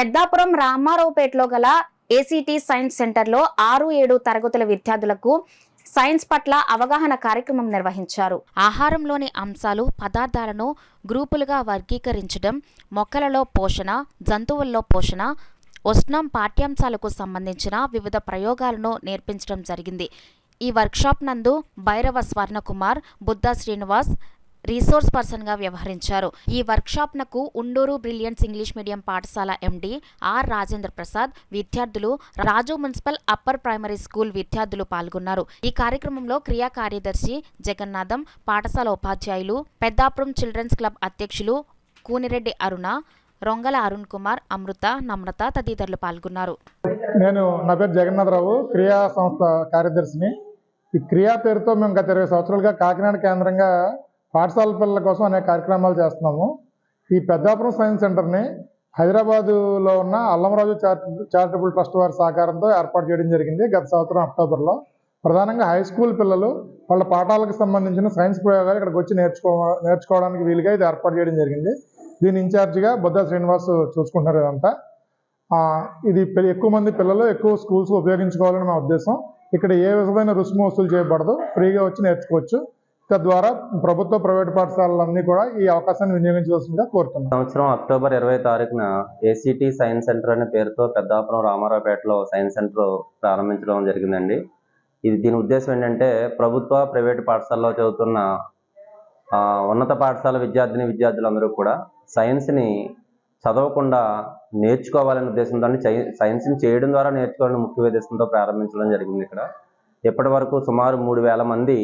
పెద్దాపురం రామారావుపేటలో గల ACT science సెంటర్లో 6-7 తరగతుల విద్యార్థులకు సైన్స్ పట్ల అవగాహన కార్యక్రమం నిర్వహించారు. ఆహారంలోని అంశాలు, పదార్థాలను గ్రూపులుగా వర్గీకరించడం, మొక్కలలో పోషణ, జంతువుల్లో పోషణ, ఉష్ణం పాఠ్యాంశాలకు సంబంధించిన వివిధ ప్రయోగాలను నేర్పించడం జరిగింది. ఈ వర్క్షాప్ నందు భైరవ స్వర్ణకుమార్, బుద్ధ శ్రీనివాస్ రీసోర్స్ పర్సన్ గా వ్యవహరించారు. ఈ వర్క్షాప్ నకు ఉండూరు బ్రిలియన్స్ ఇంగ్లీష్ మీడియం పాఠశాల ఎండి ఆర్ రాజేంద్ర ప్రసాద్, విద్యార్థులు, రాజు మున్సిపల్ అప్పర్ ప్రైమరీ స్కూల్ విద్యార్థులు పాల్గొన్నారు. ఈ కార్యక్రమంలో క్రియా కార్యదర్శి జగన్నాథం, పాఠశాల ఉపాధ్యాయులు, పెద్దాపురం చిల్డ్రన్స్ క్లబ్ అధ్యక్షులు కూనిరెడ్డి అరుణ, రొంగల అరుణ్ కుమార్, అమృత, నమ్రత తదితరులు పాల్గొన్నారు. నేను నా పేరు జగన్నాథరావు, క్రియా సంస్థ కార్యదర్శిని. ఈ క్రియా పేరుతో మేము గత 20 సంవత్సరాలుగా కాకినాడ కేంద్రంగా పాఠశాల పిల్లల కోసం అనేక కార్యక్రమాలు చేస్తున్నాము. ఈ పెద్దాపురం సైన్స్ సెంటర్ని హైదరాబాదులో ఉన్న అల్లంరాజు చారిటబుల్ ట్రస్ట్ వారి సహకారంతో ఏర్పాటు చేయడం జరిగింది గత సంవత్సరం అక్టోబర్లో. ప్రధానంగా హై స్కూల్ పిల్లలు వాళ్ళ పాఠాలకు సంబంధించిన సైన్స్ ప్రయోగాలు ఇక్కడికి వచ్చి నేర్చుకోవడానికి వీలుగా ఇది ఏర్పాటు చేయడం జరిగింది. దీని ఇన్ఛార్జిగా బుద్ధ శ్రీనివాస్ చూసుకుంటున్నారు ఇదంతా. ఇది ఎక్కువ మంది పిల్లలు ఎక్కువ స్కూల్స్ ఉపయోగించుకోవాలని మా ఉద్దేశం. ఇక్కడ ఏ విధమైన రుసుము వసూలు చేయబడదు, ఫ్రీగా వచ్చి నేర్చుకోవచ్చు. తద్వారా ప్రభుత్వ ప్రైవేటు పాఠశాలలన్నీ కూడా ఈ అవకాశాన్ని వినియోగించవలసిందిగా కోరుతున్నాం. సంవత్సరం అక్టోబర్ 20 తారీఖున ఏసీటీ సైన్స్ సెంటర్ అనే పేరుతో పెద్దాపురం రామారావుపేటలో సైన్స్ సెంటర్ ప్రారంభించడం జరిగిందండి. దీని ఉద్దేశం ఏంటంటే, ప్రభుత్వ ప్రైవేటు పాఠశాలలో చదువుతున్న ఉన్నత పాఠశాల విద్యార్థులందరూ కూడా సైన్స్ని చదవకుండా నేర్చుకోవాలనే ఉద్దేశంతో, సైన్స్ని చేయడం ద్వారా నేర్చుకోవాలని ముఖ్య ఉద్దేశంతో ప్రారంభించడం జరిగింది. ఇక్కడ ఇప్పటి వరకు సుమారు 3000 మంది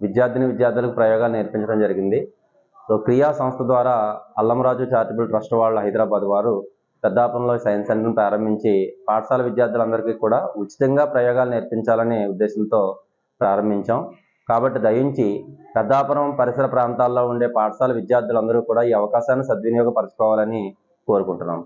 విద్యార్థులకు ప్రయోగాలు నేర్పించడం జరిగింది. సో క్రియా సంస్థ ద్వారా అల్లంరాజు చారిటబుల్ ట్రస్ట్ వాళ్ళు హైదరాబాద్ వారు పెద్దాపురంలో సైన్స్ సెంటర్ను ప్రారంభించి పాఠశాల విద్యార్థులందరికీ కూడా ఉచితంగా ప్రయోగాలు నేర్పించాలనే ఉద్దేశంతో ప్రారంభించాం. కాబట్టి దయించి పెద్దాపురం పరిసర ప్రాంతాల్లో ఉండే పాఠశాల విద్యార్థులందరూ కూడా ఈ అవకాశాన్ని సద్వినియోగపరచుకోవాలని కోరుకుంటున్నాం.